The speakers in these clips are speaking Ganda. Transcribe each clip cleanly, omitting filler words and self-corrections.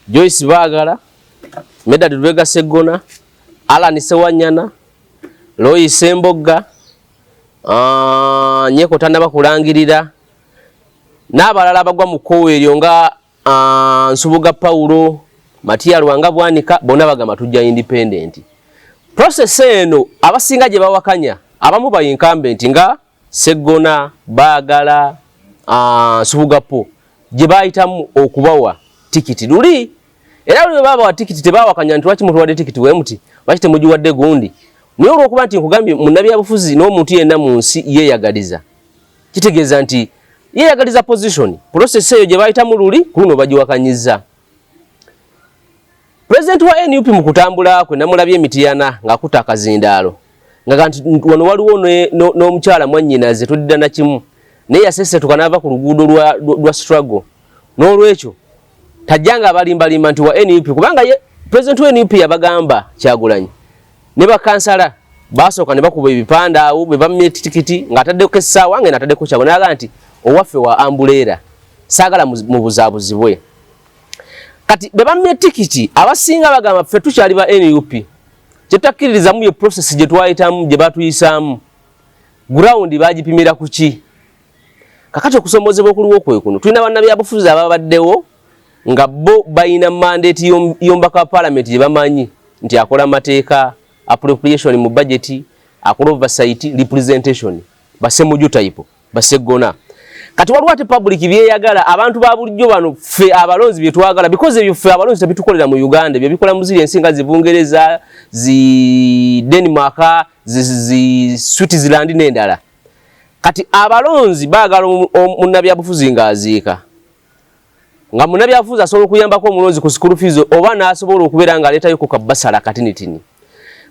Joyce Bagala, Medad Lubega Segona, Alan Sewanyana, Loyi Semboga, Nyeko Tandaba Kulangirira, n'abalala bagwa mu kkoweeryo nga Nsubuga Paulo, Matia Lwanga Bwanika, bonna bagamba tujja independent. Process eno abasinga gye bawakanya, abamu ba incumbent nga Segona, Bagala, Nsubuga po, gye bayitamu okubawa tikiti. Luli era lwe baba wa tikiti tebawakanya nti lwaki mutuwadde tikiti wemuti, lwaki temugiwadde gundi. Naye olw'okuba nti nkugambye munnabyabufuzi n'omuntu yenna mu nsi yeeyagaliza, kitegeeza nti yeeyagaliza position. Process eyo gye bayitamu luli kuno bagiwakanyizza. President wa NUP mu kutambula kwe namulabye Mityana ng'akuta akazindaalo nga nti wano waliwo n'omukyala mwannyinaze tudda na kimu naye yasesetuka n'ava ku luguudo lwa struggle. N'olwekyo tajjanga abalimbalimba nti wa NUP kubanga President wa NUP yabagamba Kyagulanyi ne bakansala basooka ne bakuba ebipande awo be bammye tikiti ng'ataddeko essaawa nga n'ataddeko Kyagulanyi n'aga nti owaffe wa ambuleera saagala mu buzaabuzibwe. Kati be bammye tikiti abasinga bagamba ffe tukyali ba NUP kyetakkiririzamu ye process gye twayitamu gye batuyisaamu ground bagipimira ku ki. Kakati okusomozebwa okuliwo kwekuno tulina bannabyabufuzi ababaddewo nga bo bayina mandate y'omubaka wa parliament gye bamanyi nti akola amateeka, appropriation mu budget, akola oversight, representation, basemuju type, basegona. Kati waliwo ate public byeyagala abantu ba bulijjo bano ffe abalonzi bye twagala because ebyo ffe abalonzi tebitukolera mu Uganda, bye bikola mu ziri ensinga zi Bungereza, zi Denmark, zi Switzerland n'endala. Kati abalonzi baagala munnabyabufuzi ng'aziika. Nga munnabyabufuzi asobola okuyambako omulonzi ku school fees oba n'asobola okubeera ng'aleetayo ku kabasala katinitini.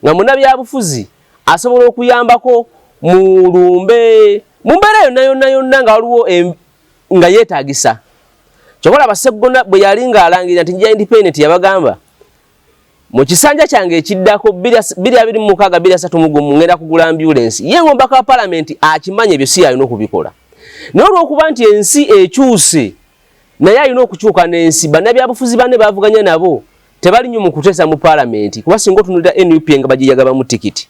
Nga munnabyabufuzi asobola okuyambako mu lumbe mu mbeera yonna nga waliwo nga yeetaagisa. Kyokola Basegona bwe yali ng'alangirira nti njja independent yabagamba mu kisanja kyange ekiddako 2026 ngenda kugula ambulance ye ng'omubaka wa parliament akimanya ebyo si alina okubikola. Naye olw'okuba nti ensi ekyuse naye alina okukyuka n'ensi bannabyabufuzi banne bavuganya nabo tebali nnyo mu kuteesa mu parliament kuba singa otunuulira NUP nga bagiyagaba mu tikiti.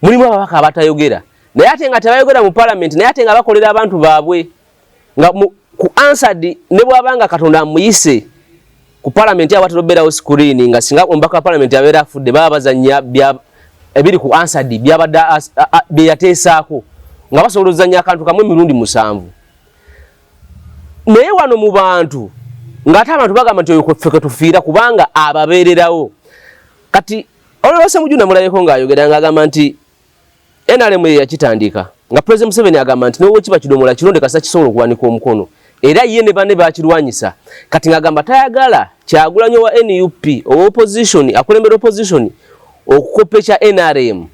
Mulimu ababaka abatayogera naye ate nga tebayogera mu parliament naye ate nga bakolera abantu baabwe nga ku answered ne bw'abanga Katonda amuyise ku parliament awatera obeerawo screen nga singa omubaka wa parliament abeera afudde baba bazannya ebiri ku answered byabadde bye yateesaako nga basobola ozannya akantu kamwe emirundi 7. Naye wano mu bantu ng'ate abantu bagamba nti oyo ffe tufiira kubanga ababeererawo. Kati olwose mujuna mulabeko ng'ayogera ng'agamba nti NRM yakitandika nga President Museveni agamba nti n'owo kiba kidomola kironde kasa kisobola okuwanika omukono era ye ne banne bakirwanyisa. Kati ng'agamba tayagala Kyagulanyi wa NUP opposition akulembera opposition okukopesha NRM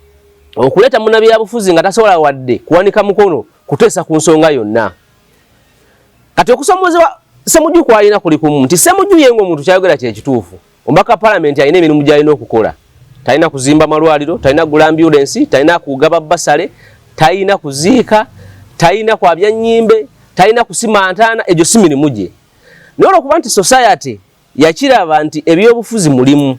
okuleeta munnabyabufuzi nga tasobola wadde kuwanika mukono kuteesa ku nsonga yonna. Kati okusomozebwa Ssemuju kwalina kuli kumu nti Ssemuju yengo omuntu kyayogera kyekituufu. Omubaka parliament alina emirimu gy'alina okukola. Talina kuzimba malwaliro, talina kugula ambulance, talina kugaba basale, talina kuziika, talina kwabya nnyimbe, talina kusima ntaana, egyo si mirimu gye. Naye olw'okuba nti society yakiraba nti ebyobufuzi mulimu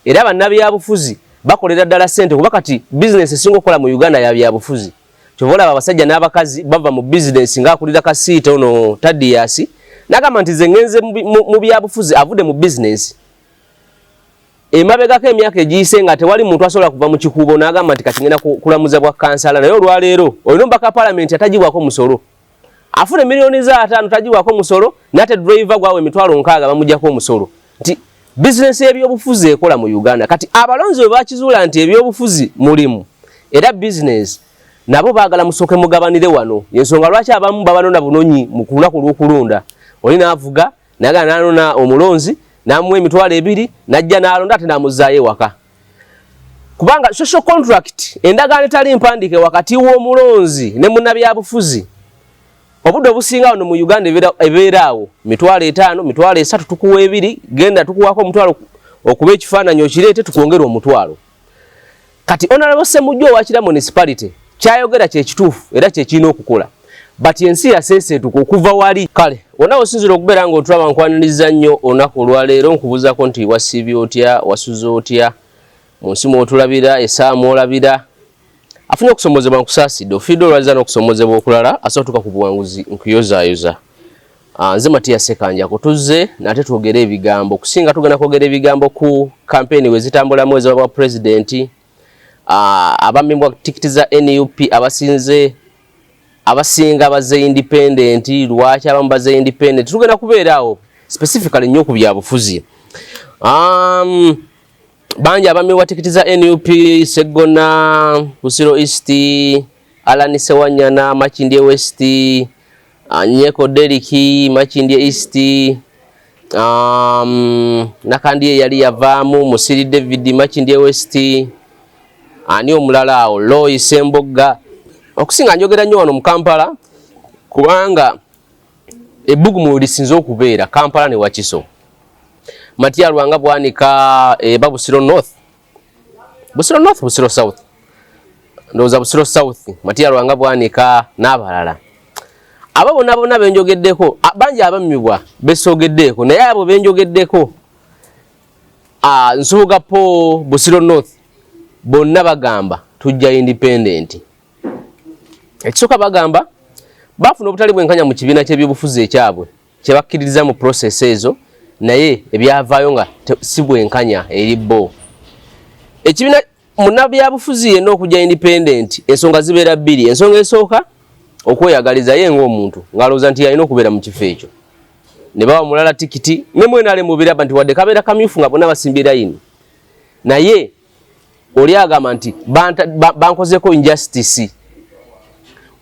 era bannabyabufuzi bakolera ddala ssente kuba kati business esinga okukola mu Uganda ya byabufuzi. Kyova olaba abasajja n'abakazi bava mu business ng'akulira kasiita ono Tadiasi n'agamba nti ze ngenze mu byabufuzi avudde mu business. Emabegako emyaka egiyise nga tewali muntu asobola kuva mu kikuubo n'agamba nti kati ngenda kulamuza bwa kansala naye olwaleero olina omubaka parliament atagibwako musolo. Afuna miliyoni za 5 tagibwako musolo n'ate driver gwawe 6,000 bamuggyako omusolo. Nti business y'ebyobufuzi ekola mu Uganda. Kati abalonzi bwe bakizuula nti ebyobufuzi mulimu era business nabo baagala musooke mugabanire wano. Yensonga lwaki abamu babanona bunonyi mu kulunaku lw'okulonda. Oli n'avuga n'agala n'anona omulonzi n'amuwa 2,000 n'ajja n'alonda ate n'amuzaayo ewaka. Kubanga social contract endagaano etali mpandiike wakati w'omulonzi ne munnabyabufuzi obudde obusinga wano mu Uganda ebeeraawo 5,000 3,000 tukuwa 2 genda tukuwako 1,000 okuba ekifaananyi okireete tukwongera 1,000. Kati Honorable Ssemujju owakira municipality kyayogera kye kituufu era kye kirina okukola. but ensi yaseesetuka okuva wali. Kale wonna osinzira okubeera ng'otulaba nkwaniriza nnyo olunaku olwaleero nkubuuzaako nti wasiibye otya, wasuze otya, mu nsi mw'otulabira, essaawa mw'olabira. Afunye okusomozebwa nkusaasidde, ofiidde olwaliza n'okusomozebwa okulala, asootuka ku buwanguzi nkuyozaayoza. Nze Matias Ssekanja tuzze nate twogera ebigambo. Kusinga tugenda kwogera ebigambo ku kampeni we zitambulamu ez'obwa pulezidenti, abamemba tikiti za NUP abasinga baze independent, lwaki abamu baze independent. Tugenda kubeera awo specifically nnyo ku byabufuzi. Bangi abamemba tikiti za NUP, Segona, Busiro East, Alani Sewanyana, Makindye West, Nyeko Deriki, Makindye East, Nakandye yali yavaamu, Musiri David, Makindye West, ani omulala awo, Loyi Sembogga. Okusinga njogera nnyo wano mu Kampala kubanga ebbugumu lisinze okubeera Kampala ne Wakiso. Matiya Lwanga bwanika Busiro North. Busiro North, Busiro South. Ndowooza Busiro South, Matiya Lwanga bwanika n'abalala. Abo bonna benjogeddeko, bangi abamibwa besoogeddeeko, naye abo benjogeddeko, Nsubuga Po, Busiro North, bonna bagamba tujja independent. Ekisooka bagamba bafuna obutali bwenkanya mu kibiina ky'ebyobufuzi ekyabwe kye bakkiririza mu process ezo, naye ebyavaayo nga si bwenkanya eri bo. Ekibiina munnabyabufuzi yenna okujja independent, ensonga zibeera bbiri. Ensonga esooka okweyagaliza ye ng'omuntu ng'alowooza nti alina okubeera mu kifo ekyo, ne bawa mulala tikiti, ne mwena mubiraba nti wadde kabeera kamyufu nga bonna basimbye layini, naye oli agamba nti bankozeko injustice,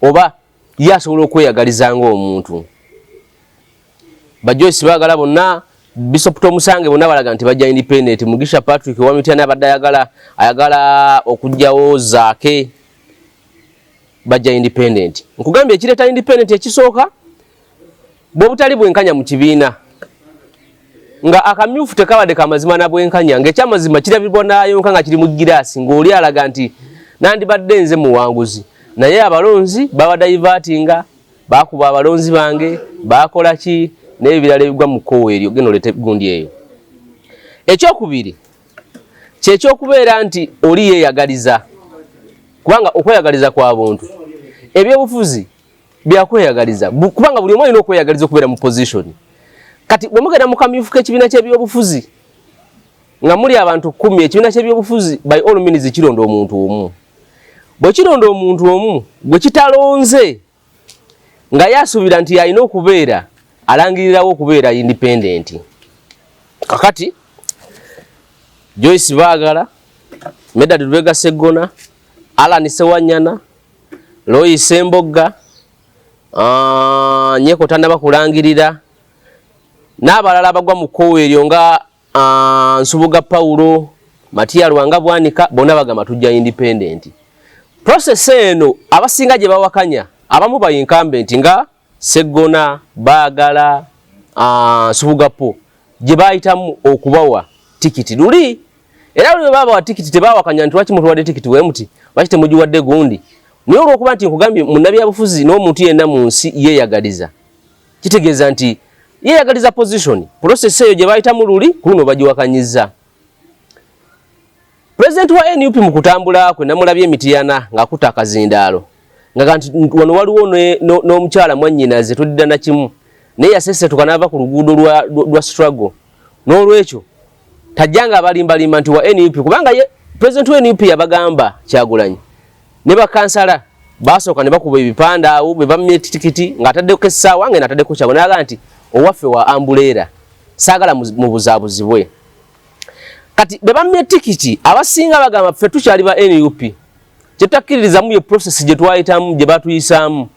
oba yasobola okweyagaliza ng'omuntu. Bajoyce baagala bonna, Bishop Tomusange bonna balaga nti bajja independent. Mugisha Patrick Wamityana abadde ayagala okujjawo Zaake, bajja independent. Nkugambye ekireeta independent ekisooka bw'obutali bwenkanya mu kibiina, nga akamyufu tekabadde kamazima na bwenkanya, ng'ekyamazima kirabibwa n'ayonka nga kiri mu giraasi, ng'oli alaga nti nandibadde nze muwanguzi, naye abalonzi babadaivatinga, bakuba abalonzi bange, bakola ki n'ebirala ebigwa mu kkowe eryo, genda oleete gundi eyo. Ekyokubiri kyekyokubeera nti oli yeeyagaliza, kubanga okweyagaliza kwa buntu, ebyobufuzi byakweyagaliza, kubanga buli omu alina okweyagaliza okubeera mu position. Kati bwe mugenda mu kamyufu k'ekibiina ky'ebyobufuzi nga muli abantu 10, ekibiina ky'ebyobufuzi by all means kironda omuntu omu. Bwe kironda omuntu omu gwe kitalonze nga yasuubira nti alina okubeera alangirirawo okubeera independent. Kakati Joyce baagala, Medad Lubega Segona, Alani Sewanyana, Loyi Sembogga, Nyeko tannaba kulangirira, n'abalala abagwa mu kkowe eryo nga Nsubuga Paulo, Matiya Lwanga bwanika, bonna bagamba tujja independent. Process eno abasinga gye bawakanya, abamu ba incumbent nga Segona, baagala, Nsubuga Po, gye bayitamu okubawa tikiti. Luli era bwe babawa tikiti tebawakanya nti lwaki mutuwadde tikiti we muti, lwaki temugiwadde gundi. Naye olw'okuba nti nkugambye munnabyabufuzi n'omuntu yenna mu nsi yeeyagaliza, kitegeeza nti yeeyagaliza position. Process eyo gye bayitamu luli ku luno bagiwakanyizza. President wa NUP mu kutambula kwe namulabye Mityana ng'akuta akazindaalo, nga nti wano waliwo n'omukyala mwannyinaze tudda na kimu, naye yaseesetuka n'ava ku luguudo lwa struggle. N'olwekyo tajjanga abalimbalimba nti wa NUP, kubanga ye President wa NUP yabagamba Kyagulanyi ne bakansala basooka ne bakuba ebipande awo bwe bamye tikiti ng'ataddeko essaawa nga n'ataddeko Kyagulanyi, n'aga nti owaffe wa ambuleera saagala mu buzaabuzibwe. Kati bwe bamye tikiti abasinga bagamba ffe tukyali ba NUP, kye tutakkiririzamu ye process gye twayitamu gye batuyisaamu,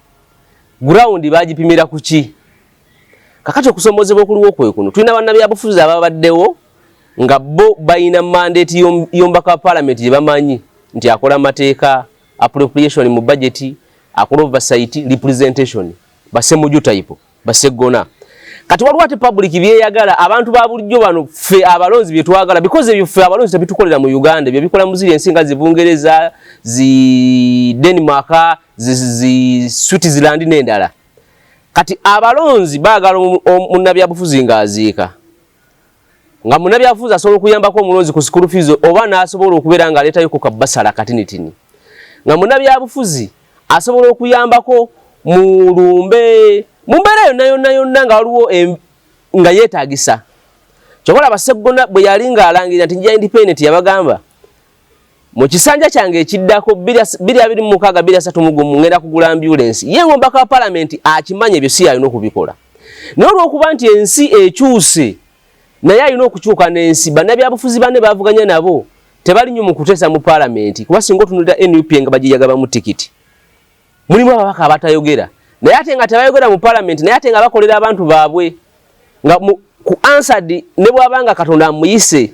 ground bagipimira ku ki? Kakati okusomozebwa okuliwo kwe kuno, tulina bannabyabufuzi ababaddewo nga bo balina mandate y'omubaka wa parliament gye bamanyi nti akola amateeka, appropriation mu budget, akola oversight, representation, basemuju type, basegona. kati waliwo ate public byeyagala abantu ba bulijjo bano ffe abalonzi bye twagala because ebyo ffe abalonzi tebitukolera mu Uganda bye bikola mu ziri ensinga zi Bungereza zi Denmark zi Switzerland n'endala kati abalonzi baagala munnabyabufuzi ng'aziika nga munnabyabufuzi asobola okuyambako omulonzi ku school fees oba n'asobola okubeera ng'aleetayo ku kabasala katinitini nga munnabyabufuzi asobola okuyambako mu lumbe mu mbeera yonna nga waliwo nga yeetaagisa kyokola Baseggona bwe yali ng'alangirira nti njja independent yabagamba mu kisanja kyange ekiddako 2026 ngenda kugula ambulance ye ngombaka wa parliament akimanye ebyo si yalina okubikola naye olw'okuba nti ensi ekyuse naye alina okukyuka n'ensi bannabyabufuzi banne bavuganya nabo tebali nnyo mu kuteesa mu parliament kuba singa otunulira NUP nga bagiyagabamu tikiti mulimu ababaka abatayogera naye ate nga tebayogera mu parliament naye ate nga bakolera abantu baabwe nga ku answered ne bwabanga Katonda amuyise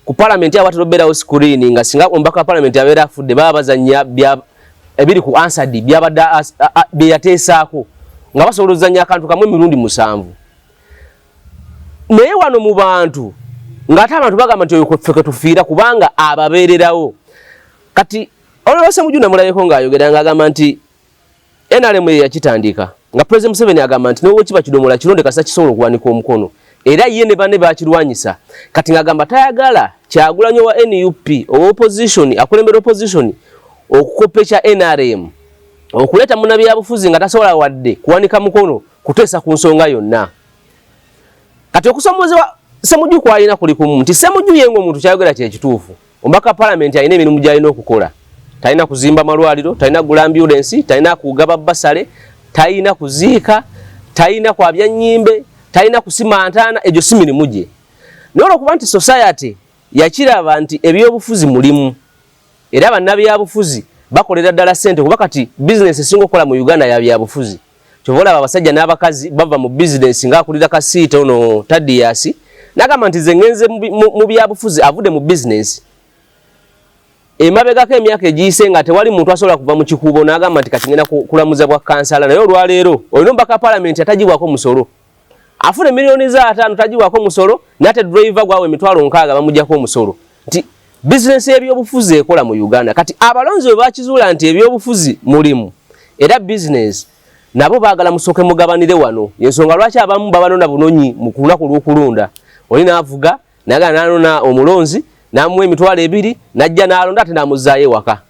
ku parliament abatero beerawo screen nga singa ombaka wa parliament abeera afudde baba bazanya ebiri ku answered byabadda byeyateesaako nga basobola ozanya akantu kamwe mirundi 7 naye wano mu bantu ng'ate abantu bagamba nti oyo ffe tufiira kubanga ababeererawo kati olwose mujuna mulabeko ng'ayogera ng'agamba nti NRM yakitandika nga President Museveni agamba nti n'owo kiba kidomola kironde kasa kisobola okuwanika omukono era ye ne banne bakirwanyisa kati ng'agamba tayagala Kyagulanyi wa NUP owa opposition akulembera opposition okukopesha NRM okuleeta munnabyabufuzi nga tasobola wadde kuwanika mukono kuteesa ku nsonga yonna kati okusomozebwa Ssemujju kwalina kuli kumu nti Ssemujju yengo omuntu kyayogera kyekituufu omubaka parliament alina emirimu gy'alina okukola talina kuzimba malwaliro talina kugula ambulance talina kugaba basale talina kuziika talina kwabya nnyimbe talina kusima ntaana egyo si mirimu gye naye olw'okuba nti society yakiraba nti ebyobufuzi mulimu era bannabyabufuzi bakolera ddala ssente kuba kati business esinga okukola mu Uganda ya byabufuzi kyova olaba abasajja n'abakazi bava mu business ng'akulira kasiita ono Tadias n'agamba nti ze ngenze mu byabufuzi avudde mu business emabegako emyaka egiyise nga tewali muntu asobola kuva mu kikuubo n'agamba nti kati ngenda kulamuza bwa kansala naye olwaleero olina omubaka parliament atagibwako musolo afune milioni za 5 tagibwako musolo nate driver gwawe 6,000 bamujjako omusolo nti business y'ebyobufuzi ekola mu Uganda kati abalonzi bwe bakizuula nti ebyobufuzi mulimu era business nabo baagala musooke mugabanire wano yensonga lwaki abamu babanona bunonyi mu kulunaku lw'okulunda oli n'avuga nagala n'anona omulonzi n'amuwa 2,000 n'ajja n'alonda ate n'amuzaayo ewaka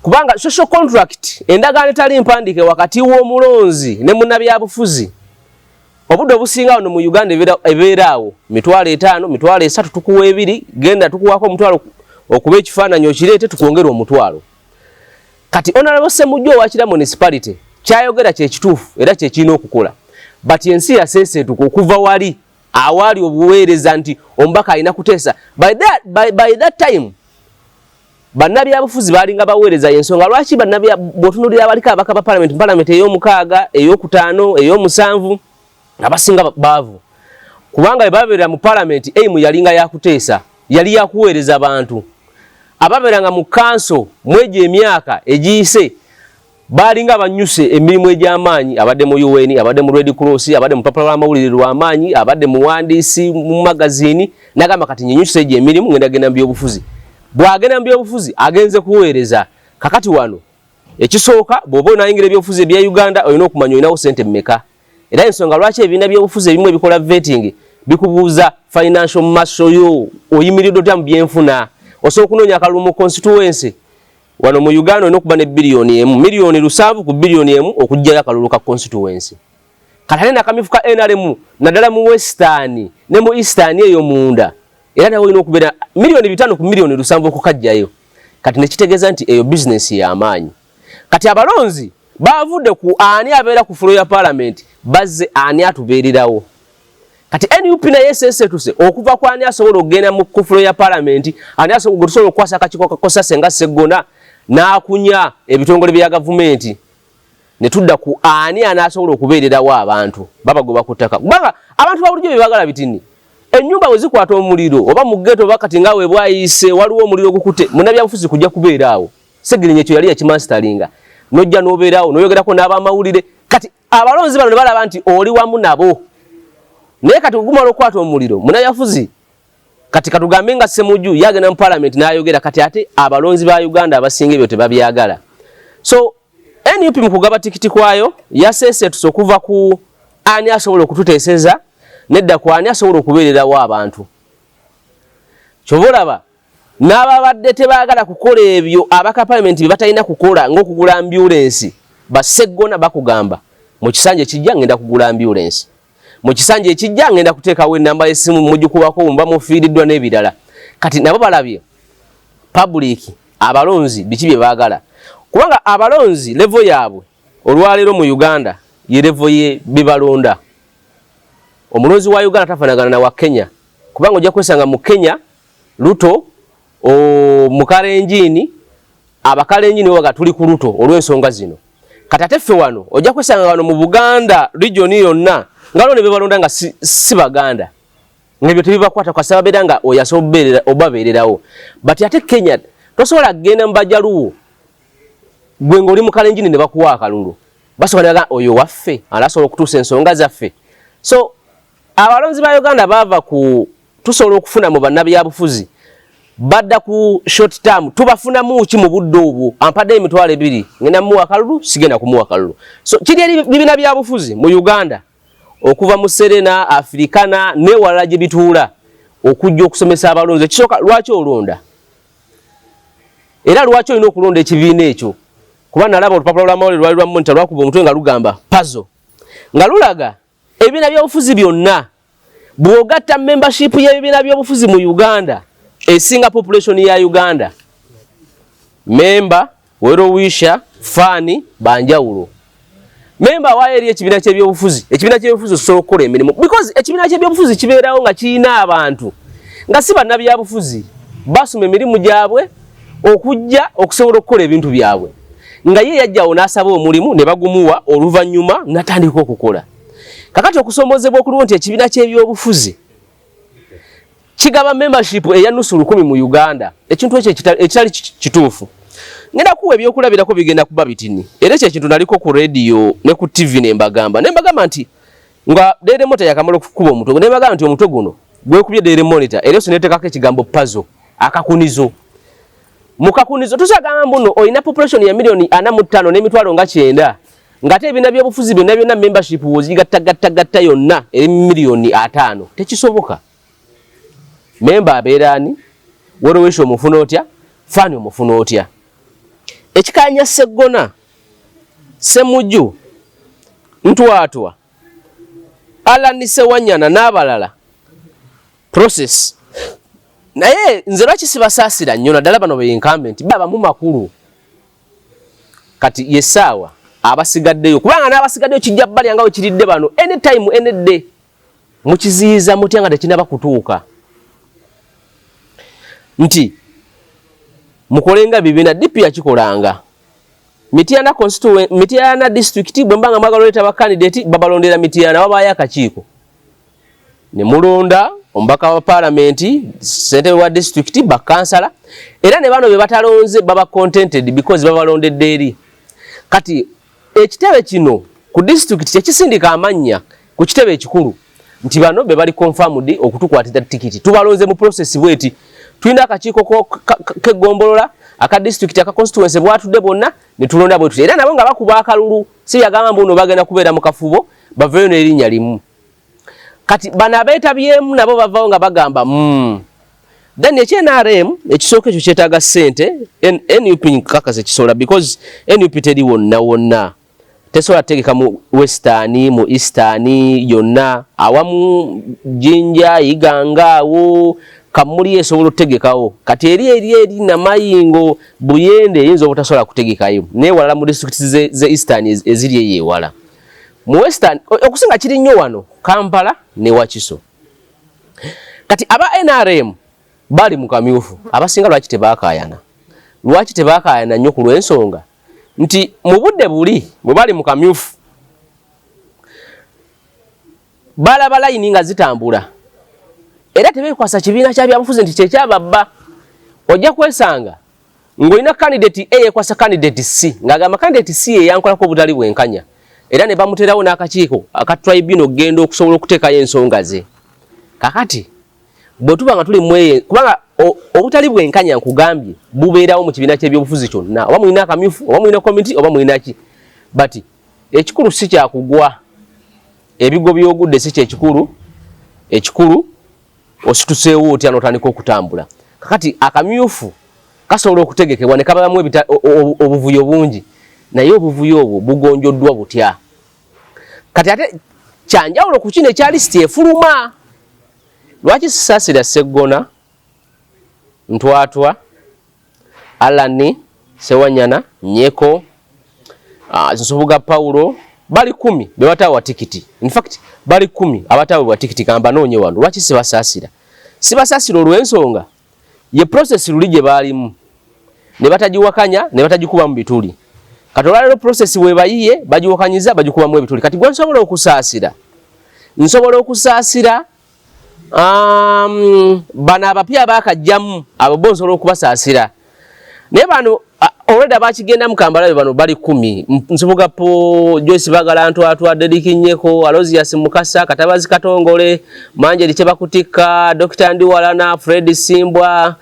kubanga social contract endagaano etali mpandiike wakati w'omulonzi ne munnabyabufuzi obudde obusinga wano mu Uganda ebeeraawo 5,000 3,000 tukuwa 2 genda tukuwako 1,000 okuba ekifaananyi okireete tukwongera 1,000 kati Honorable Ssemujju owakira municipality kyayogera kyekituufu era kyekirina okukola but ensi yaseeseetuka okuva wali awali obuweereza nti omubaka alina kuteesa by that time bannabyabufuzi baalinga baweereza yensonga lwaki bw'otunuulira abaliko abaka ba parliament ey'omukaaga ey'okutaano ey'omusanvu abasinga baavu kubanga bwe babeera mu parliament eimu yalinga yakuteesa yali yakuweereza abantu ababeeranga mu kanso mwegyo emyaka egiyise baalinga banyuse emirimu egy'amaanyi abadde mu UN abadde mu Red Cross abadde mu papula lw'amawulire lw'amaanyi abadde mu wandiisi mu magazini n'agamba kati nyenyuse egyo emirimu ngenda genda mu byobufuzi bw'agenda mu byobufuzi agenze kuweereza kakati wano ekisooka bw'oba onayingira ebyobufuzi ebya Uganda olina okumanya olinawo ssente mmeka era ensonga lwaki ebibiina by'obufuzi ebimu ebikola vetting bikubuuza financial muscle yo oyimiridde otya mu byenfuna osobola okunoonya akalulu mu constituency wano mu Uganda olina okuba ne biliyoni 1 miliyoni 7 ku biliyoni 1 okugyayo akalulu ka constituency katale nakamifu ka NRM naddala mu western ne mu eastern eyo munda era nawe olina okubeera miliyoni 5 ku miliyoni 7 okukajjayo kati nekitegeeza nti eyo business y'amaanyi kati abalonzi bavudde ku ani abeera ku floor ya parliament bazze ani atubeererawo kati NUP naye seesetuse okuva ku ani asobola okugenda mu ku floor ya parliament ani asobola okukwasa akakiko kakosa Senga Sseggona n'akunya ebitongole bya gavumenti ne tudda ku ani anasobola okubeererawo abantu babagoba ku ttaka kubanga abantu babulijjo bebagala bitini ennyumba bwe zikwata omuliro oba mu ghetto bakati ngawe bwayise waliwo omuliro gukute munnabyabufuzi kujja kubeeraawo Segirinnya ekyo yali yakimastalinga nojja n'obeeraawo n'oyogerako n'abamawulire kati abalonzi bano ne balaba nti oli wamu nabo naye kati ogumala okwata omuliro munabyabufuzi kati katugambe nga Ssemujju yagenda mu parliament n'ayogera kati ate abalonzi ba Uganda abasinga ebyo tebabyagala. So NUP mu kugaba tikiti kwayo yaseesetuse okuva ku ani asobola okututeeseza nedda ku ani asobola okubeererawo abantu. Kyobolaba n'ababadde tebaagala kukola ebyo abaka parliament bye batalina kukola ng'okugula ambulance baseggona bakugamba mu kisanja kijja ngenda kugula ambulance. Mu kisanja ekijja ngenda kuteekawo ennamba y'essimu mujjukubako mba mufiiriddwa n'ebirala. Kati nabo balabye public abalonzi biki bye baagala. Kubanga abalonzi level yaabwe olwaleero mu Uganda ye level ye bibalonda. Omulonzi wa Uganda tafanagana na wa Kenya. Kubanga ojja kwesanga mu Kenya Ruto mu Kalenjini abakalenjini waga tuli ku Ruto olw'ensonga zino. Kati ate ffe wano ojja kwesanga wano mu Buganda region yonna ngalo ne bebalonda nga si Baganda. Nebyo tebibakwata kwa sababu era nga oyasoberera obabeererawo. But ate Kenya tosobola kugenda mu Bajaluwo gwe ng'oli mu Kalenjini ne bakuwa akalulu. Basobola oyo waffe alasobola okutuusa ensonga zaffe. So abalonzi ba Uganda bava ku tusobola okufuna mu bannabyabufuzi badda ku short term tubafuna muki mu budde obwo ampadde emitwalo 2 ngenda muwa akalulu sigenda kumuwa akalulu. So kiri eri bibina byabufuzi mu Uganda okuva mu Serena Africana ne wala gye bituula okujja okusomesa abalonzi kisoka lwaki olonda era lwaki olina okulonda ekibiina ekyo kuba nalaba olupapula lwa mawulire lwali lwa monitor lwakuba omutwe nga lugamba puzzle nga lulaga ebibiina by'obufuzi byonna bw'ogatta membership y'ebibiina by'obufuzi mu Uganda esinga population ya Uganda member werowisha fani banjawulo member wa eri ekibiina ky'ebyobufuzi osobola okukola emirimu because ekibiina ky'ebyobufuzi kibeerawo nga kirina abantu nga si bannabyabufuzi basoma emirimu gyabwe okujja okusobola okukola ebintu byabwe nga ye yajjawo n'asaba omulimu ne bagumuwa oluvannyuma natandika okukola. Kakati okusomoozebwa okuliwo nti ekibiina ky'ebyobufuzi kigaba membership eya nusu 10 mu Uganda ekintu ekyo ekitali kituufu. Ngenda kuwa ebyokulabirako bigenda kuba bitini era ekyo ekintu naliko ku radio ne ku TV nembagamba nti nga Daily Monitor yakamala okukuba omutwe nembagamba nti omutwe guno gwekubye Daily Monitor era sinetekako ekigambo puzzle akakunizo mukakunizo tusagamba mbuno oyina population ya milioni 45 n'emitwalo nga 9 ngate ebina byobufuzi byonna membership wozigattagatta yonna eri milioni 5 tekisoboka. Member abeerani werowesha omufuna otya fani omufuna otya ekikanya Sseggona Ssemujju Ntwatwa Alan Ssewanyana n'abalala process naye nze lwaki sibasaasira nnyo naddala bano be incumbent baba mu makulu kati yesaawa abasigaddeyo kubanga n'abasigaddeyo kijja bbali nga we kiridde bano anytime any day mukiziyiza mutya nga tekinaba kutuuka nti mukolenga bibiina DP yakikolanga Mityana district bwe mbanga mwagala oleeta ba candidate babalondera Mityana wabaayo akakiiko ne mulonda omubaka wa parliament ssentebe wa district bakansala era ne bano be batalonze baba contented because babalondedde eri kati ekitebe kino ku district kyekisindika amannya ku kitebe ekikulu nti bano be bali confirmed okutukwatira tikiti tubalonze mu process bweti tulina akakiiko kegombolola aka district aka constituency bwatudde bonna ne tulonda bwetu era nabo nga bakuba akalulu si yagamba mbuno bagenda kubeera mu kafubo baveyo n'erinnya limu kati bana beetabyemu nabo bavaawo nga bagamba then NRM ekisooka ekyo kyetaaga ssente NUP nkakasa kisobola because NUP teri wonna tesobola tegeka mu western mu eastern yonna awamu Jinja Igangaawo Kamuli esobola otegekawo kati eri Namayingo Buyende eyinza obutasobola kutegekayo naye walala mu district ze eastern eziri eyewala mu western okusinga kiri nnyo wano Kampala ne Wakiso kati aba NRM bali mu kamyufu abasinga lwaki tebakaayana nnyo ku lw'ensonga nti mu budde buli bwe bali mu kamyufu balaba layini nga zitambula era tebeekwasa kibiina kya byabufuzi nti kyekyababba ojja kwesanga ng'olina candidate A yekwasa candidate C ng'agamba candidate C yeyankolako obutali bwenkanya era ne bamuterawo n'akakiiko aka tribunal genda okusobola okuteekayo ensonga ze. Kakati bwe tuba nga tuli mweye kubanga obutali bwenkanya nkugambye bubeerawo mu kibiina ky'ebyobufuzi kyonna, oba mulina akamyufu oba mulina komiti oba mulina ki, but ekikulu si kyakugwa, ebigo by'ogudde si kyekikulu, ekikulu osituseewo otya n'otandika okutambula. Kakati akamyufu kasobola okutegekebwa ne kabamu obuvuyo bungi, naye obuvuyo obwo bugonjoddwa butya. Kati ate kyanjawulo ku kino ekya lisiti efuluma. Lwaki Sisaasira Sseggona, Ntwatwa, Alani Ssewanyana, Nyeko, Nsubuga Paulo bali 10 be batawa tikiti. In fact bali 10 abatawa tikiti kamba noonye wano. Lwaki Sibasaasira? Sibasaasira olw'ensonga ye process luli gye baalimu ne batagiwakanya ne batagikuba mu bituli. Kati olwaleero process we bayiye bagiwakanyiza bagikuba mu bituli. Kati gwe nsobola okusaasira, nsobola okusaasira bano abapya baakajjamu abo bo nsobola okubasaasira. Naye bano already abakigenda mu Kambalabe bano bali 10. Nsubuga po Joyce Bagala, Ntwatwa, Derrick Nyeko, Alozias Mukasa, Katabazi Katongole, Manje Kyebakutika, Dr. Ndiwalana, Fred Simbwa,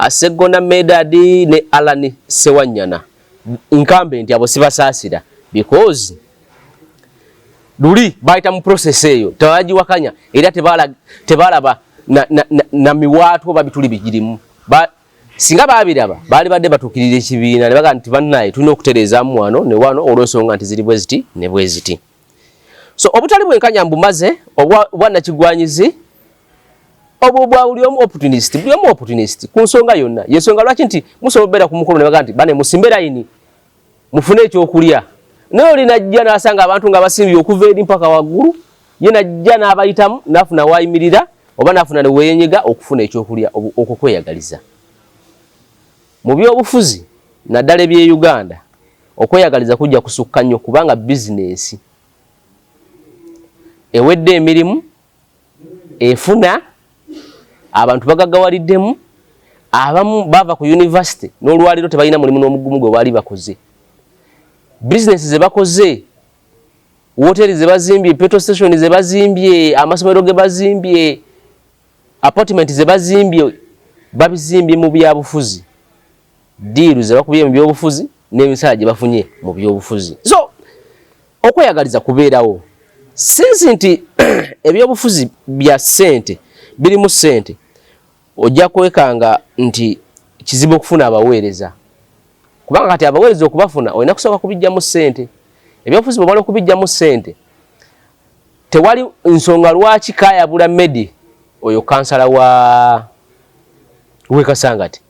Sseggona Medadi ne Alani Ssewanyana. Nkambe nti abo sibasaasira because luli baita mu process eyo tawagiwakanya era tebalaba na miwaatu oba bituli bigirimu. Singa babiraba bali badde batukirira ekibiina ne baga nti bannaye tulina okutereezaamu wano ne wano olw'ensonga nti ziri bweziti ne bweziti. So obutali bwenkanya mbumaze obwannakigwanyizi obwo bwa buli omu opportunist ku nsonga yonna. Yensonga lwaki nti musobola okubeera ku mukolo ne baga nti bane musimbe layini mufune ekyokulya. Naye oli najja n'asanga abantu nga basimbye okuva eri mpaka waggulu, ye najja n'abayitamu n'afuna waayimirira oba n'afuna ne weeyenyiga okufuna ekyokulya okwokweyagaliza. Mu byobufuzi naddala eby'e Uganda okweyagaliza kujja kusukka nnyo kubanga bizinensi ewedde emirimu efuna abantu bagagawaliddemu, abamu bava ku university n'olwaliro tebalina mulimu n'omugumu gwe baali bakoze. Business ze bakoze, hoteli ze bazimbye, petrol station ze bazimbye, amasomero ge bazimbye, apartment ze bazimbye, babizimbye mu byabufuzi. Diiru ze bakubye mu byobufuzi n'emisaala gye bafunye mu byobufuzi. So okweyagaliza kubeerawo since nti ebyobufuzi bya ssente biri mu ssente, ojja kwekanga nti kizibu okufuna abaweereza. Kubanga kati abaweereza okubafuna olina kusooka kubijja mu ssente. Ebyobufuzi bwe bali okubijja mu ssente, tewali nsonga lwaki kaayabula Medi oyo kansala w'e Kasangati,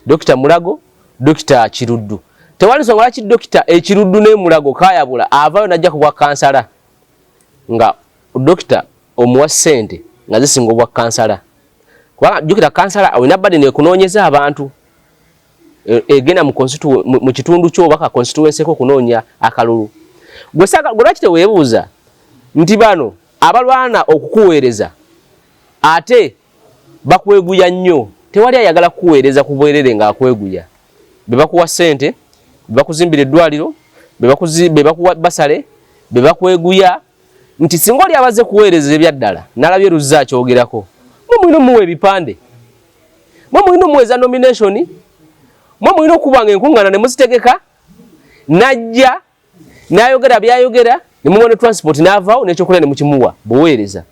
Dokita Mulago, Dokita Kiruddu. Tewali nsonga lwaki Dokita Ekiruddu ne Mulago kaayabula avaayo najja ku bwa kansala nga Dokita omuwa ssente nga zisinga obwa kansala. Kubanga Dokita kansala olina badde neekunoonyeza abantu egenda mu kitundu kyo oba ka constituency ko kunoonya akalulu. Gwe lwaki teweebuuza nti bano abalwana okukuweereza ate bakweguya nnyo? Tewali ayagala kukuweereza ku bwerere ng'akweguya. Be bakuwa ssente, be bakuzimbira eddwaliro, be bakuwa basale, be bakweguya nti singa oli abaze kuweereza ebyaddala n'alabye Luzza akyogerako, mwe mulina omuwa ebipande, mwe mulina omuweza nomination, mwe mulina okubanga enkuŋŋaana ne muzitegeka, najja n'ayogera byayogera ne mumuwa ne transport n'avaawo n'ekyokulya ne mukimuwa buweereza.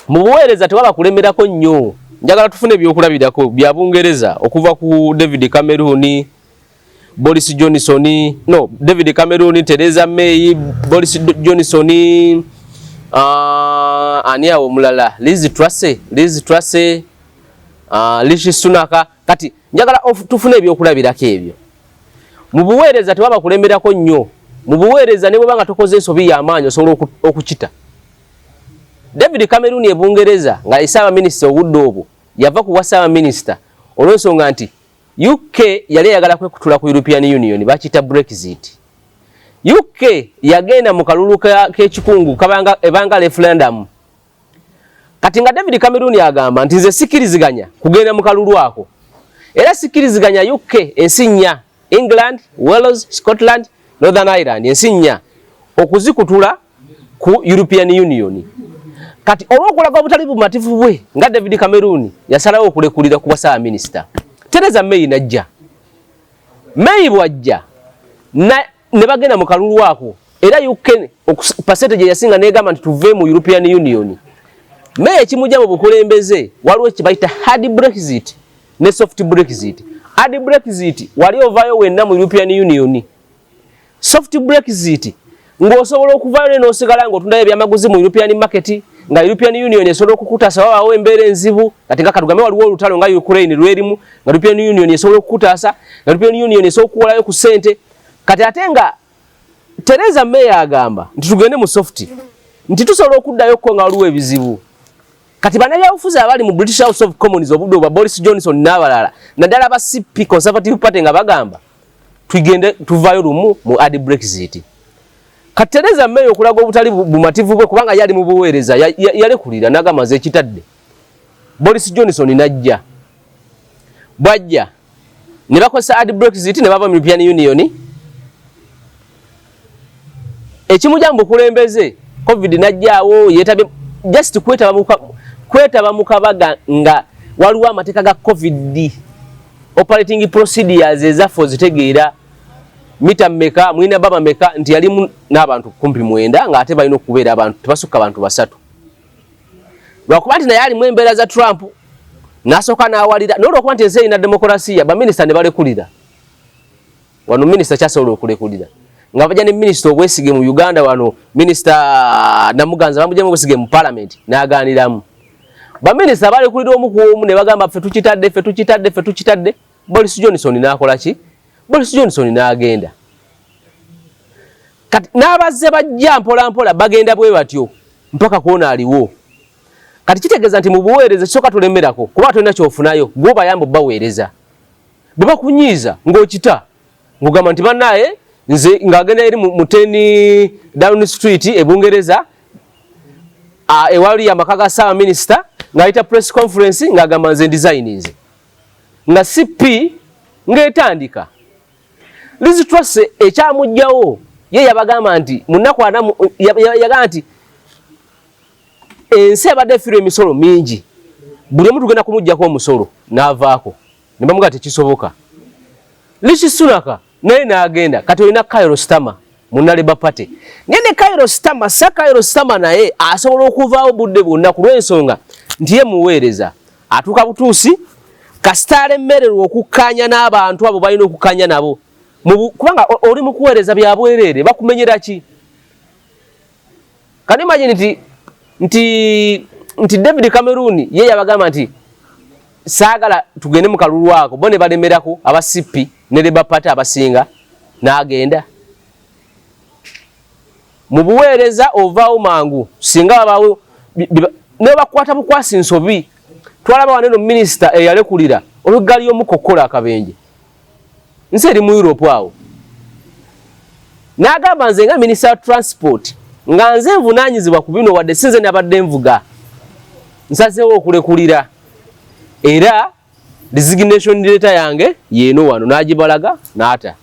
Mu buweereza tewaba kulemerako nnyo. Njagala tufune ebyokulabirako bya Bungereza okuva ku David Cameron, Boris Johnson, David Cameron, Theresa May, Boris Johnson, ani awo mulala, Liz Truss, Rishi Sunak. Kati njagala tufune ebyokulabirako ebyo. Mu buweereza tewaba kulemerako nnyo. Mu buweereza ne bwebanga tokoze ensobi y'amaanyi osobola okukita. David Cameron e Bungereza nga isaba minister obudde obwo yava ku wasaba minister olw'ensonga nti UK yali yagala kwekutula ku European Union bakita Brexit. UK yagenda mu kalulu k'ekikungu ebanga referendum. Kati nga David Cameron yagamba nti nze sikiriziganya kugenda mu kalulu ako. Era sikiriziganya UK ensi nnya, England, Wales, Scotland Northern Ireland ensinya okuzikutula ku European Union. Kati olwokulaga obutali bumativu bwe nga David Cameron yasalawo okulekulira ku bwa minister. Theresa May najja. May bwajja ne bagenda mu kalulu wako era UK percentage yasinga negamba nti tuve mu European Union. May ekimujja mu bukulembeze waliwo kibayita hard Brexit ne soft Brexit. Hard Brexit wali ovayo wenna mu European Union. Soft Brexit ng'osobola okuvayo n'osigala ng'otunda ebyamaguzi mu European market nga European Union esobola okukutaasa wabawo embeera enzibu kati nga katugame waliwo olutalo nga Ukraine lwerimu nga European Union esobola okukutaasa nga European Union esobola okuwolayo ku ssente kati ate nga Theresa May agamba nti tugende mu soft nti tusobola okuddayo ko nga waliwo ebizibu kati bannabyabufuzi abali mu British House of Commons obudde obwa Boris Johnson n'abalala naddala ba CP Conservative Party nga bagamba tugende tuvayo lumu mu hard Brexit. Kati Theresa May okulaga obutali bumativu bwe kubanga yali mu buweereza yalekulira nagamaze ekitadde. Boris Johnson najja. Bwajja ne bakosa hard Brexit ne bava mu European Union. Ekimujambo kulembeze COVID najjaawo yetabye just kwetaba mu kabaga nga waliwo amateeka ga COVID operating procedures ezafo zitegeera mita mmeka mwina baba meka nti yalimu n'abantu 19 nga ate balina okubeera abantu tebasukka abantu 3 lwakuba nti naye ali mu embeera za Trump n'asooka n'awalira n'olwokuba nti ensi erina demokolasiya baminisita ne balekulira wano minisita kyasobola okulekulira nga bajja ne minisita obwesige mu Uganda wano minisita Namuganza bamujja mu obwesige mu parliament n'agaaniramu baminisita balekulira omu ku omu ne bagamba ffe tukitadde Boris Johnson n'akola ki Boris Johnson n'agenda kati n'abazze bajja mpola bagenda bwe batyo mpaka kuona aliwo kati kitegeeza nti mu buweereza kisoka tulemerako kuba tolina kyofunayo gwoba yambo baweereza bwe bakunyiiza ng'okita ng'ogamba nti bannaye nze ng'agenda eri mu 10 Downing Street e Bungereza ewali amaka ga Ssawa Minisita ng'ayita press conference ng'agamba nze designinze nga CP ng'etandika Liz Truss ekyamujjawo ye yabagamba nti munaku anamu yagamba nti ensi abadde efiirwa emisolo mingi buli omu tugenda kumuggyako omusolo n'avaako ne bamugaa tekisoboka. Rishi Sunak naye n'agenda kati olina Keir Starmer mu Labour Party naye ne Keir Starmer naye asobola okuvaawo budde bwonna ku lw'ensonga nti ye muweereza atuuka butuusi kasita alemererwa okukkaanya n'abantu abo balina okukkaanya nabo kubanga oli mu kuweereza bya bwereere bakumenyera ki kani imagine nti David Cameron ye yabagamba nti saagala tugende mu kalulu ako bo ne balemerako aba CP ne Labour Party abasinga n'agenda mu buweereza ovaawo mangu singa babaawo ne bakwata bukwasi nsobi twalaba waneno minisita eyalekulira oluggali y'omukokola akabenje nsi eri mu Europe awo n'agamba nze nga minisita wa transport nga nze nvunaanyizibwa ku bino wadde sinze nabadde nvuga nsazeewo okulekulira era resignation letter yange yeeno wano n'agibalaga n'ata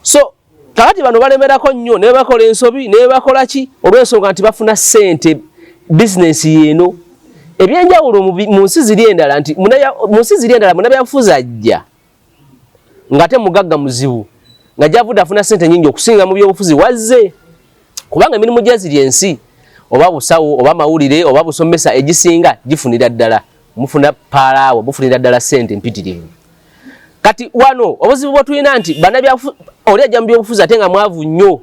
so kakati bano balemerako nnyo ne bakola ensobi ne bakola ki olw'ensonga nti bafuna ssente bizinesi yeeno ebyenjawulo mu nsi ziri endala nti mu nsi ziri endala munnabyabufuzi ajja ng'ate mugagga muzibu nga gyavudde afuna ssente nnyingi okusinga mu byobufuzi wazze kubanga emirimu gye ziri ensi oba busawo oba mawulire oba busomesa egisinga gifunira ddala mufuna paalawo bufunira ddala ssente mpitirivu kati wano obuzibu bwe tulina nti oli ajja mu byobufuzi ate nga mwavu nnyo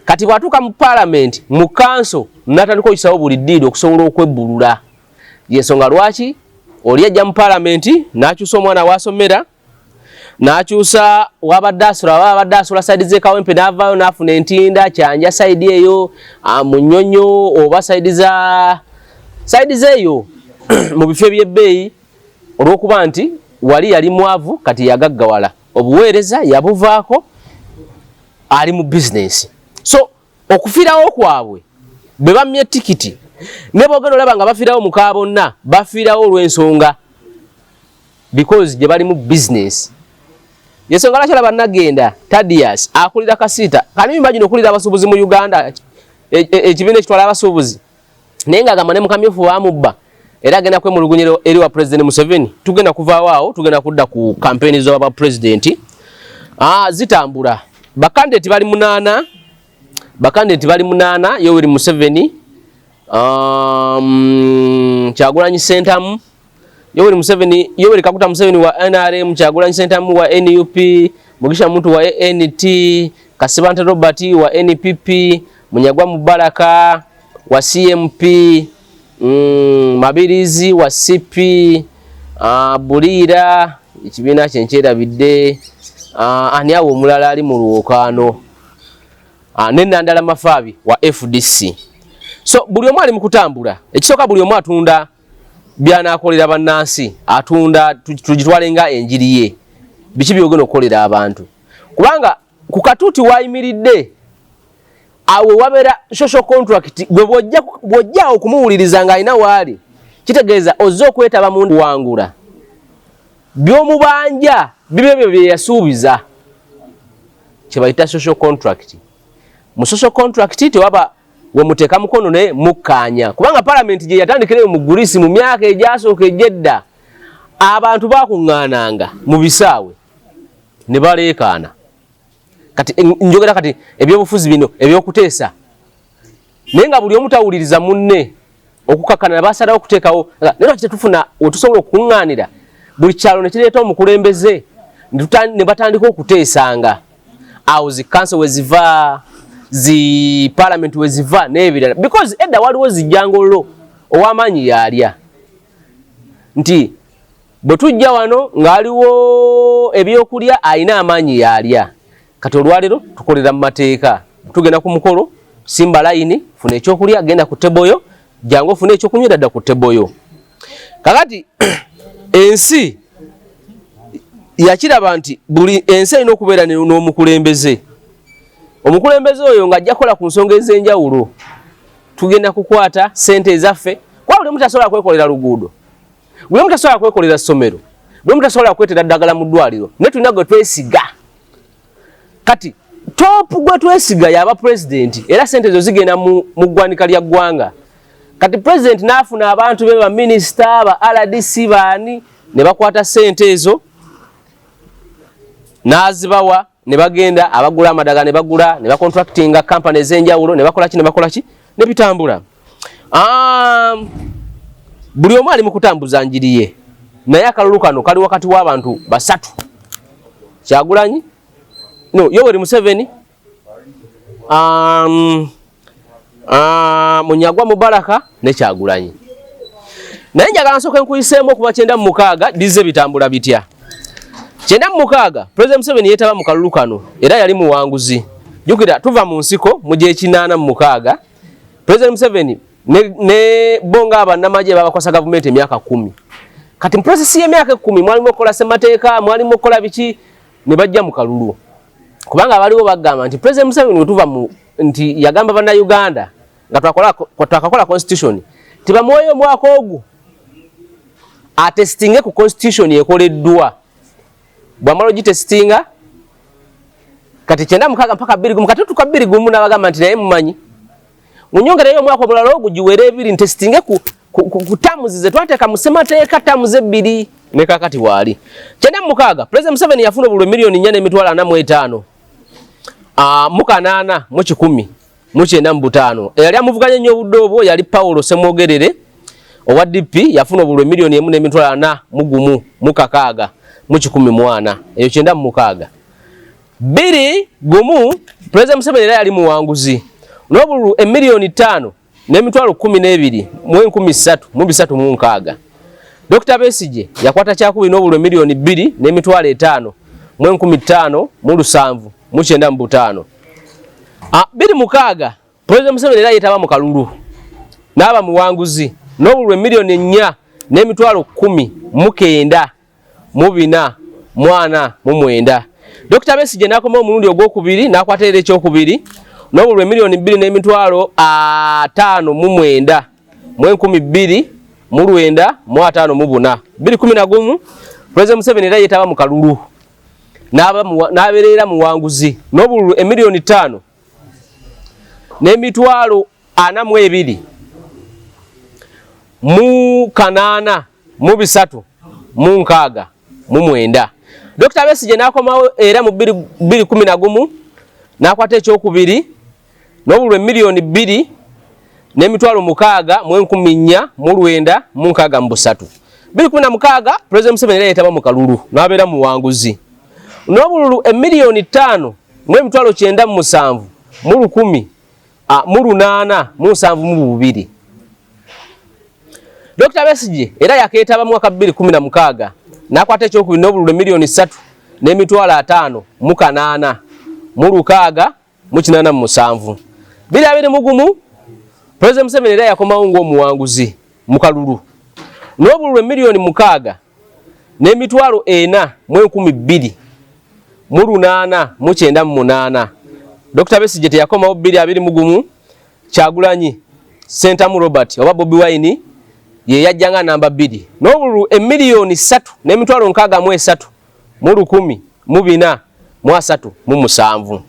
kati bw'atuuka mu parliament mu kanso n'atandika okisawo buli ddiiri okusobola okwebbulula yensonga lwaki oli ajja mu parliament n'akyusa omwana w'asomera n'akyusa wabadde asola saidi z'ekawempe n'avaayo n'afuna entinda kyanja saidi eyo munyonyo oba saidi zeeyo mu bifo eby'ebbeeyi olw'okuba nti wali yali mwavu kati yagaggawala obuweereza yabuvaako ali mu bizinesi so okufiirawo kwabwe be bamye tikiti ne boogenda olaba nga bafiirawo mukaa bonna bafiirawo olw'ensonga because gye bali mu bizinesi yensonga lwaki bannagenda Tadias akulira Kasita kani imagine okulira abasuubuzi mu Uganda ekibiina ekitwala abasuubuzi naye ng'agamba ne mukamyufu bamubba era agenda kwemulugunyira eri wa President Museveni tugenda kuvaawo awo tugenda kudda ku campaign z'aba president zitambula bakandidate bali munana Yoweri Museveni Kyagulanyi Ssentamu Yoweri Kaguta Museveni wa NRM Kyagulanyi Ssentamu wa NUP Mugisha Muntu wa NT Kasibante Robert wa NPP Munyagwa Mubaraka wa CMP Mabirizi wa CP Bulira ekibiina kyenkyera bidde ani awo omulala ali mu luwokaano Nendandala Mafabi wa FDC. So buli omu ali mu kutambula ekisooka buli omu atunda byanakolera bannansi atunda tugitwalenga enjiri ye biki byogenda okukolera abantu kubanga ku katuuti wayimiridde awo wabera social contract gwe bwojja okumuwuliriza ng'alina waali kitegeeza ozza okwetaba mu wangula by'omubanja bibyo bye yasuubiza kye bayita social contract mu social contract tewaba we muteeka mukono ne mukkaanya kubanga parliament gye yatandikira mu Gulisi mu myaka egyasooka egyedda abantu bakuŋŋaananga mu bisaawe ne baleekaana kati njogera kati ebyobufuzi bino ebyokuteesa naye nga buli omu tawuliriza munne okukkakkana basalawo okuteekawo naye lwaki tetufuna wetusobola okukuŋŋaanira buli kyalo ne kireeta omukulembeze ne batandika okuteesanga awo zi council we ziva zi parliament we ziva n'ebirala because edda waliwo zijjangolo ow'amaanyi yalya nti bwe tujja wano ng'aliwo ebyokulya ayina amaanyi yalya kati olwaleero tukolera mu mateeka tugenda ku mukolo simba layini funa ekyokulya genda ku teboyo jangu ofune ekyokunywa dadda ku teboyo kakati ensi yakiraba nti buli ensi erina okubeera n'omukulembeze omukulembeze oyo ng'ajja kukola ku nsonga ez'enjawulo tugenda kukwata ssente ezaffe kuba buli omu tasobola kwekolera luguudo buli omu tasobola kwekolera ssomero buli omu tasobola kwetera ddagala mu ddwaliro naye tulina gwe twesiga kati topu gwe twesiga yaba pulezidenti era ssente ezo zigenda mu ggwanika lya ggwanga kati pulezidenti n'afuna abantu be baminisita ba RDC baani ne bakwata ssente ezo n'azibawa ne bagenda abagula amadaga ne bagula ne bacontractinga company ez'enjawulo ne bakola ki ne bitambula buli omu ali mu kutambuza njiri ye naye akalulu kano kali wakati w'abantu basatu Kyagulanyi Yoweri Museveni Munyagwa Mubaraka ne Kyagulanyi naye njagala nsooka nkuyiseemu okuva 96 dize bitambula bitya 96 President Museveni yeetaba mu kalulu kano era yali muwanguzi jukira tuva mu nsiko mu gy'ekinaana mu 6 President Museveni ne bonga abannamagye babakwasa gavumenti emyaka 10 kati mu process y'emyaka 10 mwalimu okukola ssemateeka mwalimu okukola biki ne bajja mu kalulu kubanga abaliwo bagamba nti President Museveni wetuva mu nti yagamba bannayuganda nga twakakola constitution tibamuweeyo omwaka ogwo atestinge ku constitution ekoleddwa bwamala ogitestinga kati 96 mpaka 20 kati tuka 20 n'abagamba nti naye mumanyi munyongereyo omwaka omulala ogwo giwere ebiri ntestinge ku tamuzi ze twateeka mu ssemateeka tamuzi 2 ne kakati waali 96 President Museveni yafuna obululu miliyoni 4.45 mu 8 mu 10 mu 95 eyali amuvuganya nnyo obudde obwo yali Paulo Semwogerere owa DP yafuna obululu miliyoni 1.41 mu 1 mu 6 mu 14 eyo 96 2 President Museveni era yali muwanguzi n'obululu emiliyoni 5 n'emitwalo 12 mu 13 mu 36 Dr. Besigye yakwata kyakubiri n'obululu miliyoni 2 n'emitwalo 5 mu 15 mu 7 mu 95 26 President Museveni era yeetaba mu kalulu n'aba muwanguzi n'obululu miliyoni 4 n'emitwalo 10 mu 9 mu 4 mu 4 mu 9 Dr. Besigye n'akoma omulundi ogwokubiri n'akwata era ekyokubiri n'obululu miliyoni 2 n'emitwalo 5 mu 9 mu 12 mu 9 mu 5 mu 4 2011 President Museveni era yeetaba mu kalulu n'abeerera muwanguzi n'obululu emiliyoni 5 n'emitwalo 42 mu 8 mu 3 mu 6 mu 9. Dr. Besigye n'akomawo era mu 2011 n'akwata ekyokubiri n'obululu emiliyoni 2 n'emitwalo 6 mu 1400 mu 9 mu 6 mu 3. 2016 President Museveni yayitaba mu kalulu n'abeera muwanguzi n'obululu emiliyoni 5 mu emitwalo 97 mu 10 mu 8 mu 7 mu 2. Dr. Besigye era yakeetaba mu mwaka 2016 n'akwata ekyokubiri n'obululu emiliyoni 3 n'emitwalo 5 mu 8 mu 6 mu 8 mu 7. 2021 President Museveni era yakomawo ng'omuwanguzi mu kalulu n'obululu emiliyoni 6 n'emitwalo 4 mu 12 mu 8 mu 9 mu 8. Dr. Besigye teyakomawo 2021 Kyagulanyi Sentamu Robert oba Bobi Wine ye yajjanga namba 2 n'obululu emiliyoni 3 n'emitwalo 63 mu 10 mu 4 mu 3 mu 7.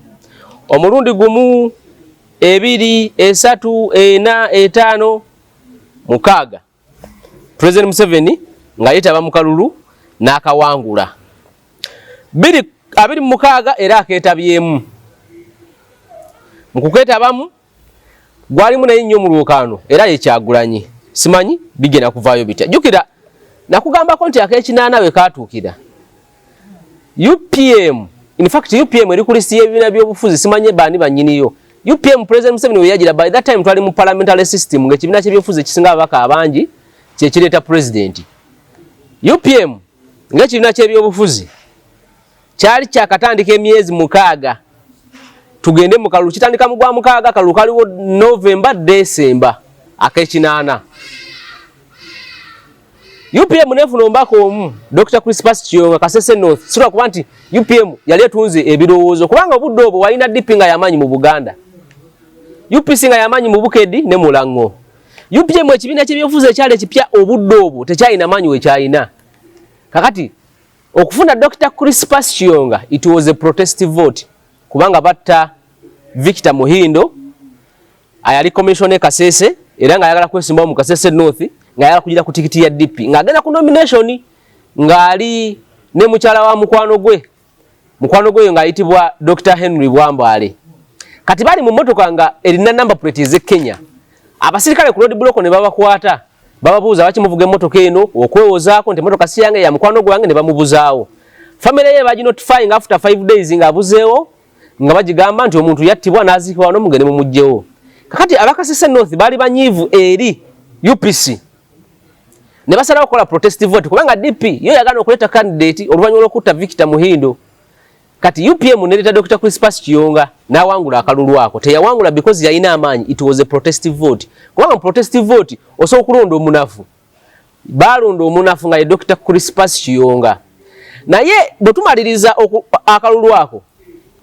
Omulundi gumu 2 3 4 5 6 President Museveni nga yitaba mu kalulu n'akawangula 2026 era akeetabyemu mu kukeetabamu gwalimu naye nnyo mu lwokaano era ye Kyagulanyi simanyi bigenda kuvaayo bitya. Jukira nakugambako nti ak'ekinaana we kaatuukira UPM, in fact UPM eri ku listi y'ebibiina by'obufuzi simanyi baani bannyiniyo. UPM President Museveni we yagira by that time twali mu parliamentary system ng'ekibiina ky'ebyobufuzi ekisinga ababaka abangi kyekireeta president. UPM ng'ekibiina ky'ebyobufuzi kyali kyakatandika emyezi 6 tugende mu kalulu kitandika mu gwa 6 kalulu kaliwo November December ak'ekinaana. UPM nefuna ombaka omu Dr. Crispus Kiyonga Kasese North sura kuba nti UPM yali etunze ebirowoozo kubanga obudde obwo walina DP nga yamanyi mu Buganda, UPC nga yamanyi mu Bukedi ne Mulango. UPM ekibiina ky'ebyobufuzi ekyali ekipya obudde obwo tekyalina manyi wekyalina. Kakati okufuna Dr. Crispus Kiyonga it was a protest vote kubanga batta Victor Muhindo ayali commissioner Kasese era nga ayagala kwesimbawo mu Kasese North nga ayagala kugira ku tikiti ya DP nga agenda ku nomination nga ali ne mukyala wa mukwano gwe nga ayitibwa Dr. Henry Bwambale. Kati bali mu motoka nga erina number plate ze Kenya. Abasirikale ku road block ne babakwata bababuuza bakimuvuga emmotoka eno okwewozaako nti emmotoka si yange ya mukwano gwange ne bamubuzaawo. Family ye baji notifying after 5 days nga abuzeewo nga bagigamba nti omuntu yattibwa n'aziikibwa wano mugende mumugjewo. Kakati abakasese North bali banyiivu eri UPC ne basalawo okukola protest vote kubanga DP yo yagana okuleta candidate oluvannyuma lw'okutta Victor Muhindo. Kati UPM neleta Dr. Crispus Kiyonga n'awangula akalulu ako. Teyawangula because yalina amaanyi. It was a protest vote. Kubanga protest vote osobola okulonda omunafu. Balonda omunafu nga ye Dr. Crispus Kiyonga. Naye bwe tumaliriza akalulu ako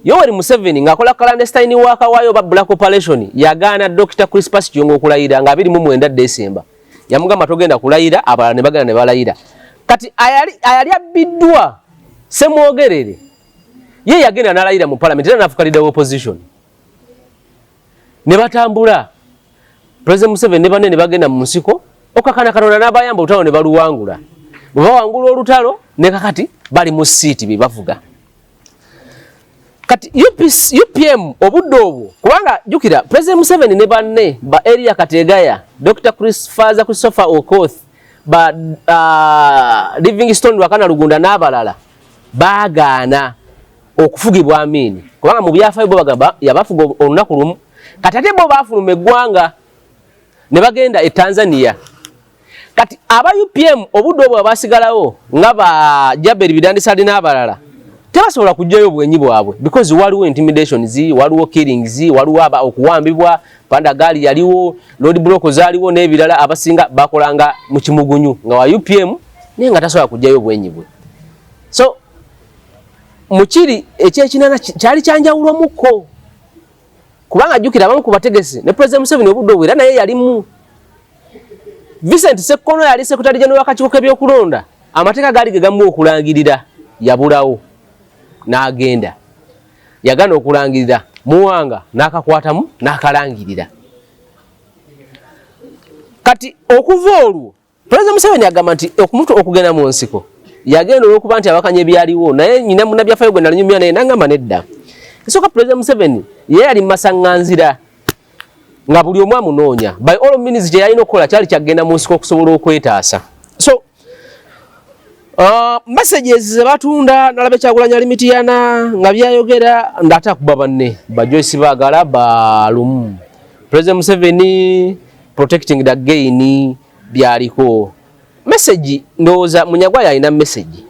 Yoweri Museveni ng'akola clandestine waka waayo ba Black Operation yagaana Dr. Crispus Kiyonga okulayira nga 29 December. Yamugamba togenda kulayira abalala ne bagenda ne balayira. Kati ayali abiddwa Semwogerere ye yagenda nalayira mu parliament era nafukalira opposition. Ne batambula President Museveni ne banene bagenda mu nsiko okakana Katonda n'abayamba olutalo ne baluwangula. Bwe bawangula olutalo ne kakati bali mu siiti be bavuga. Kati UPM obudde obwo kubanga jukira President Museveni ne banne ba area Kategaya Dr. Christopher Okoth ba Livingstone Wakana Lugunda n'abalala baagaana okufugibwa Amini kubanga mu byafaayo bo bagamba yabafuga olunaku lumu kati ate bo baafuluma eggwanga ne bagenda e Tanzania. Kati aba UPM obudde obwo abasigalawo nga ba Jaberi Bidandisa n'abalala tebasobola kujjayo obwenyi bwabwe because waliwo intimidations, waliwo killings, waliwo aba okuwambibwa, Pandagali yaliwo, road block zaliwo n'ebirala abasinga bakolanga mu kimugunyu nga wa UPM naye nga tasobola kujjayo obwenyi bwe. So mukiri ekyekinana kyali kyanjawulwa muko kubanga jukira abamu ku bategesi ne President Museveni obudde obwo era naye yalimu. Vincent Ssekkono yali Secretary General w'akakiiko k'ebyokulonda amateeka gaali ge gamu okulangirira yabulawo. n'agenda yagana okulangirira Muwanga n'akakwatamu n'akalangirira. Kati okuva olwo President Museveni agamba nti okumutu okugenda mu nsiko yagenda olw'okuba nti abakanya ebyaliwo naye nyina munabyafaayo gwe nalinyumya naye n'agamba nedda. Esooka President Museveni ye yali masaŋŋanzira nga buli omu amunoonya by all means kye yalina okukola kyali kyagenda mu nsiko okusobola okwetaasa. So messages ze batunda nalabe Kyagulanyi ali Mityana nga byayogera ndate akuba banne ba Joyce Baagala balumu President Museveni protecting the gain byaliko message ndowooza Munyagwaya alina message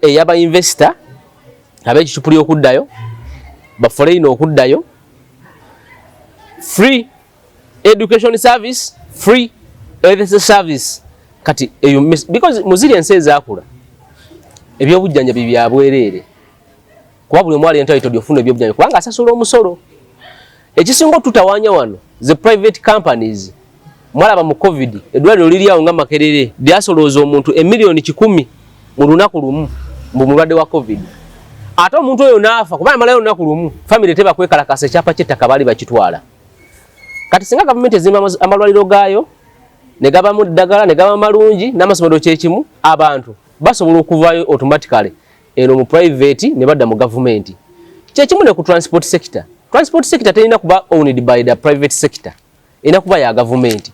eyaba investor ab'ekicupuli okuddayo ba foreign okuddayo free education service free health service kati eyo because muziri ensi ezaakula ebyobujjanjabi byabwereere kuba buli omwali entitled ofuna ebyobujjanjabi kubanga asasula omusolo. Ekisinga tutawaanya wano the private companies mwalaba mu covid eddwaliro liriawo nga Makerere lyasolooza omuntu $1,100,000 mu lunaku lumu mu mulwadde wa covid ate omuntu oyo naafa kubanga malayo olunaku lumu family teba kwekalakasa ekyapa ky'ettaka baali bakitwala. Kati singa gavumenti ezimba amalwaliro gaayo ne gabamu ddagala ne gaba malungi n'amasomero kyekimu abantu basobola okuvaayo automatically eno mu private ne badda mu gavumenti. Kyekimu ne ku transport sector. Transport sector terina kuba owned by the private sector, ina kuba ya gavumenti.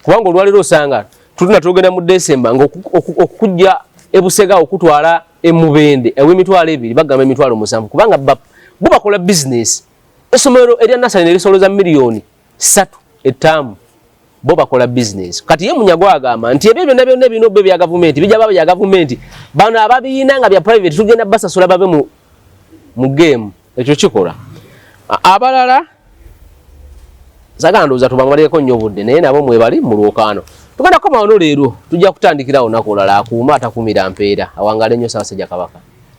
Kubanga olwaliro osanga tulina tugenda mu December ng'okujja ebusega okutwala emubende ew'emitwalo 2 bagamba emitwalo 7 kubanga bo bakola business. Esomero erya nasale ne lisoloza $3 ettaamu bo bakola business. Kati ye Munyagwa agamba nti ebyo byonna bino bya gavumenti bijja baba ya gavumenti bano ababiyina nga bya private tugenda basasula babe mu game ekyo kikola. Abalala zagandoza tubangaleko nnyo budde naye nabo mwebali mu lwokaano tugenda koma wano leero tujja kutandikirawo nakolala akuuma atakumira mpeera awangale nnyo Ssaabasajja Kabaka.